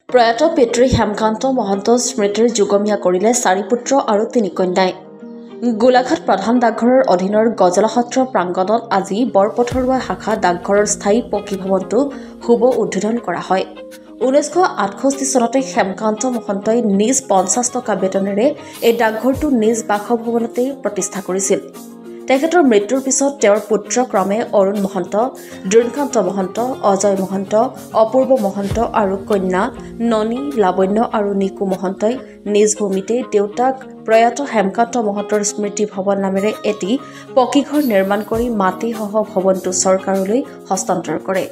প্ৰয়াত পিতৃ হেমকান্ত মহন্ত স্মৃতিৰ যুগমীয়া কৰিলে 4 পুত্ৰ আৰু 3 কন্যাই। গোলাঘাট প্ৰধান ডাকঘৰৰ অধীনৰ গজলা সত্ৰ প্ৰাংগণত আজি বৰপথৰুৱা শাখা ডাকঘৰৰ স্থায়ী পকী ভৱনটো শুভ উদ্বোধন কৰা হয়। 1968 চনতে হেমকান্ত মহন্তই নিজ 50 টকা বেতনেৰে এই ডাকঘৰটো নিজ বাসভৱনতেই প্ৰতিষ্ঠা কৰিছিল। তেখেতৰ মৃত্যুৰ পিছত তেওঁৰ পুত্ৰ ক্ৰমে অৰুণ মহন্ত, দ্ৰোণকান্ত মহন্ত, অজয় মহন্ত, অপূৰ্ব মহন্ত আৰু কন্যা ননী, লাৱণ্য আৰু নিকু মহন্তই নিজ ভূমিতে দেউতাক প্ৰয়াত হেমকান্ত মহন্তৰ স্মৃতি ভৱন নামেৰে এটি পকীঘৰ নিৰ্মাণ কৰি মাটিসহ ভৱনটো চৰকাৰলৈ হস্তান্তৰ কৰে।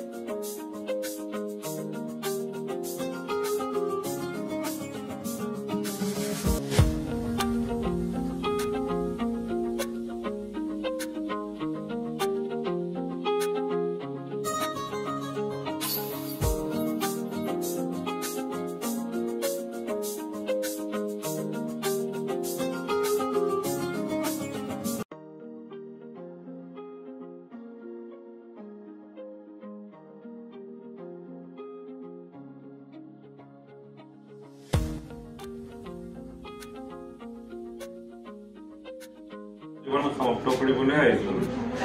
জীৱন সমাপ্ত কৰিবলৈ আহিছোঁ,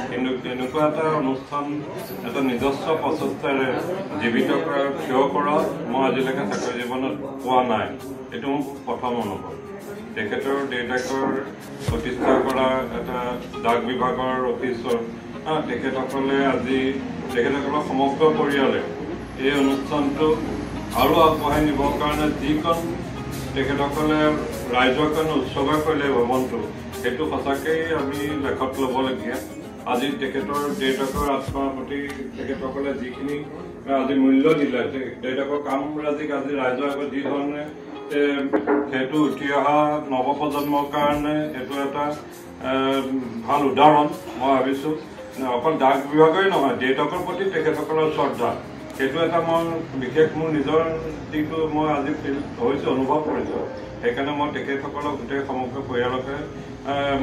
কিন্তু এনেকুৱা এটা অনুষ্ঠান এটা নিজস্ব প্ৰচেষ্টাৰে জীৱিত কৰা থিয় কৰা মই আজিলৈকে চাকৰি জীৱনত পোৱা নাই। এইটো মোৰ প্ৰথম অনুভৱ। তেখেতৰ দেউতাকৰ প্ৰতিষ্ঠা কৰা এটা ডাক বিভাগৰ অফিচৰ তেখেতসকলে আজি তেখেতসকলৰ সমগ্ৰ পৰিয়ালে এই অনুষ্ঠানটো আৰু আগবঢ়াই নিবৰ কাৰণে যিকণ তেখেতসকলে ৰাইজৰ কাৰণে উৎসৰ্গা কৰিলে ভৱনটো, সেইটো সঁচাকেই আমি লেখত ল'বলগীয়া। আজি তেখেতৰ দেউতাকৰ আত্মাৰ প্ৰতি তেখেতসকলে যিখিনি আজি মূল্য দিলে, দেউতাকৰ কামৰাজিক আজি ৰাইজৰ আগত যি ধৰণে সেইটো উঠি অহা নৱপ্ৰজন্মৰ কাৰণে এইটো এটা ভাল উদাহৰণ মই ভাবিছোঁ। অকল ডাক বিভাগেই নহয়, দেউতাকৰ প্ৰতি তেখেতসকলৰ শ্ৰদ্ধা, সেইটো এটা মই বিশেষ মোৰ নিজৰ যিটো মই আজি ফিল হৈছোঁ, অনুভৱ কৰিছোঁ। সেইকাৰণে মই তেখেতসকলক গোটেই সমগ্ৰ পৰিয়ালকে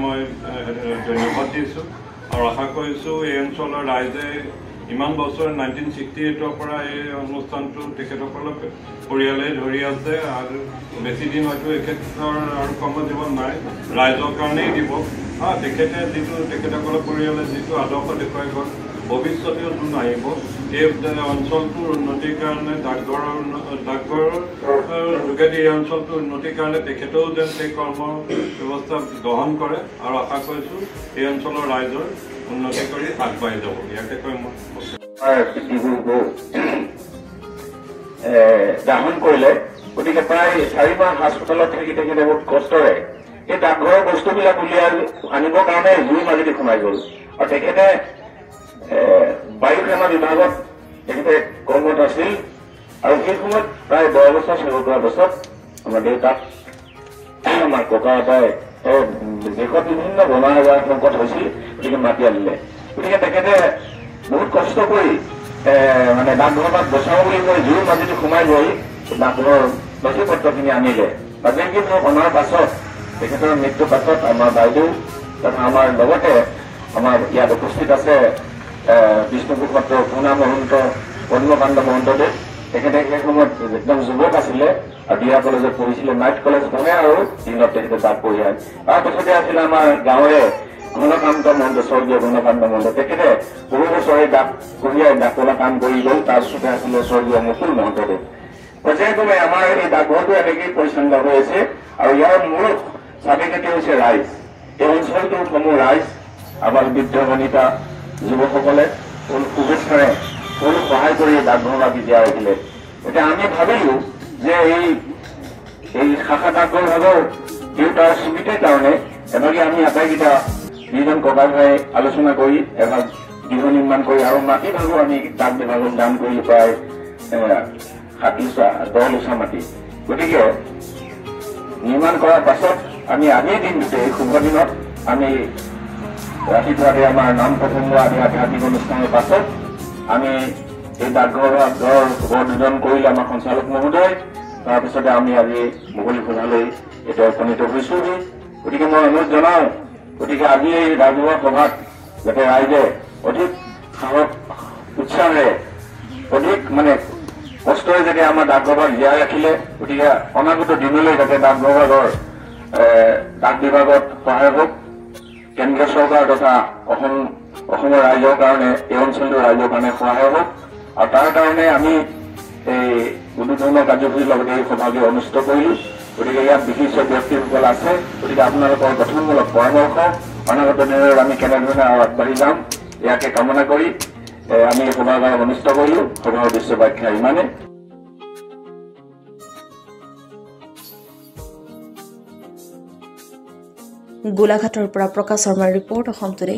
মই ধন্যবাদ দিছোঁ আৰু আশা কৰিছোঁ এই অঞ্চলৰ ৰাইজে ইমান বছৰ 1968ৰ পৰা এই অনুষ্ঠানটো তেখেতসকলক পৰিয়ালে ধৰি আছে আৰু বেছি দিন হয়তো এখেতৰ আৰু কৰ্মজীৱন নাই, ৰাইজৰ কাৰণেই দিব। তেখেতে যিটো তেখেতসকলৰ পৰিয়ালে যিটো আদৰ্শ দেখুৱাই গ'ল, ভৱিষ্যতেও যোন আহিব এই অঞ্চলটোৰ উন্নতিৰ কাৰণে ডাকঘৰৰ যোগেদি এই অঞ্চলটোৰ উন্নতিৰ কাৰণে তেখেতেও যেন সেই কৰ্ম ব্যৱস্থা গ্ৰহণ কৰে আৰু আশা কৰিছোঁ এই অঞ্চলৰ ৰাইজৰ উন্নতি কৰি আগবাঢ়ি যাব। ইয়াকে কৈ মই দাহন কৰিলে, গতিকে প্ৰায় 4 মাহ হাস্পতালত থাকি তেখেতে বহুত কষ্টৰে এই ডাকঘৰৰ বস্তুবিলাক উলিয়াই আনিবৰ কাৰণে জুই মাজেদি সোমাই গ'ল আৰু তেখেতে বায়ু সেনা বিভাগত তেখেতে কৰ্মৰত আছিল আৰু সেই সময়ত প্ৰায় 10 বছৰ সেৱা কৰাৰ পাছত আমাৰ দেউতাক আমাৰ ককা এটাই দেশত বিভিন্ন বেমাৰ আজাৰ সংকট হৈছিল, গতিকে মাতি আনিলে। গতিকে তেখেতে বহুত কষ্ট কৰি মানে ডাকঘৰক বচাওঁ বুলি কৈ জুইৰ মাজেদি সোমাই গৈ ডাকঘৰৰ নথি পত্ৰখিনি আনিলে। বাকীখিনি অনাৰ পাছত তেখেতৰ মৃত্যুৰ পাছত আমাৰ বাইদেউ তথা আমাৰ লগতে আমাৰ ইয়াত উপস্থিত আছে বিষ্ণুপুৰ সত্ৰৰ পুনা মহন্ত, পদ্মকান্ত মহন্তদেৱ, তেখেতে সেই সময়ত একদম যুৱক আছিলে আৰু দিহা কলেজত পঢ়িছিলে, নাইট কলেজ পঢ়ে আৰু দিনত তেখেতে তাত পঢ়িয়ায়। তাৰপিছতে আছিলে আমাৰ গাঁৱৰে ঘনকান্ত মহন্ত, স্বৰ্গীয় ঘনকান্ত মহন্ত, তেখেতে বহু বছৰে ডাক কঢ়িয়াই ডাকলা কাম কৰি গ'ল। তাৰপিছতে আছিলে স্বৰ্গীয় মুকুল মহন্তদেৱ। পৰ্যায়ক্ৰমে আমাৰ এই ডাকঘৰটো এনেকেই পৰিচালনা হৈ আছে আৰু ইয়াৰ মূল চাবিকাঠি হৈছে ৰাইজ। এই অঞ্চলটোৰ সমূহ ৰাইজ, আমাৰ বৃদ্ধ বনিতা যুৱকসকলে ফুল শুভেচ্ছাৰে ফুল সহায় কৰি ডাকঘৰক দিয়া ৰাখিলে। এতিয়া আমি ভাবিলো যে এই শাখা ডাকঘৰ ভাগৰ দেউতাৰ স্মৃতিৰ কাৰণে এনেকৈ আমি আটাইকেইটা 2জন ককাই ভাই আলোচনা কৰি এভাগ গৃহ নিৰ্মাণ কৰি আৰু মাটি ভাগো আমি ডাক বিভাগক দান কৰি প্ৰায় 10 লোচা মাটি। গতিকে নিৰ্মাণ কৰাৰ পাছত আমি আজিৰ দিনটোতে এই শুভ দিনত আমি ৰাতিপুৱাতে আমাৰ নাম প্ৰসংগ আদি আধ্যাত্মিক অনুষ্ঠানৰ পাছত আমি এই ডাকঘৰৰ শুভ উদ্বোধন কৰিলে আমাৰ সঞ্চালক মহোদয়। তাৰপিছতে আমি আজি মুকলি সভালৈ এতিয়া উপনীত হৈছোঁ। গতিকে মই অনুৰোধ জনাওঁ, গতিকে আজি এই ৰাজহুৱা সভাত যাতে ৰাইজে অধিক সাহস উৎসাহেৰে অধিক কষ্টৰে যাতে আমাৰ ডাক বিভাগ জীয়াই ৰাখিলে গতিকে অনাগত দিনলৈ যাতে ডাক বিভাগত সহায় হওক কেন্দ্ৰীয় চৰকাৰ তথা অসমৰ ৰাইজৰ কাৰণে এই অঞ্চলটোৰ ৰাইজৰ কাৰণে সহায় হওক আৰু তাৰ কাৰণে আমি এই কোনো ধৰণৰ কাৰ্যসূচীৰ লগতে এই সভাটো অনুষ্ঠিত কৰিলো গতিকে ইয়াত বিশিষ্ট ব্যক্তিসকল আছে গতিকে আপোনালোকৰ গঠনমূলক পৰামৰ্শ অনাগত দিনত আমি কেনেধৰণে আৰু আগবাঢ়ি যাম ইয়াকে কামনা কৰি আমি এই সভাগাৰ অনুষ্ঠিত কৰিলো সভাৰ উদ্দেশ্য ব্যাখ্যা ইমানে গোলাঘাটৰ পৰা প্ৰকাশ শৰ্মাৰ ৰিপৰ্ট অসম টুডে।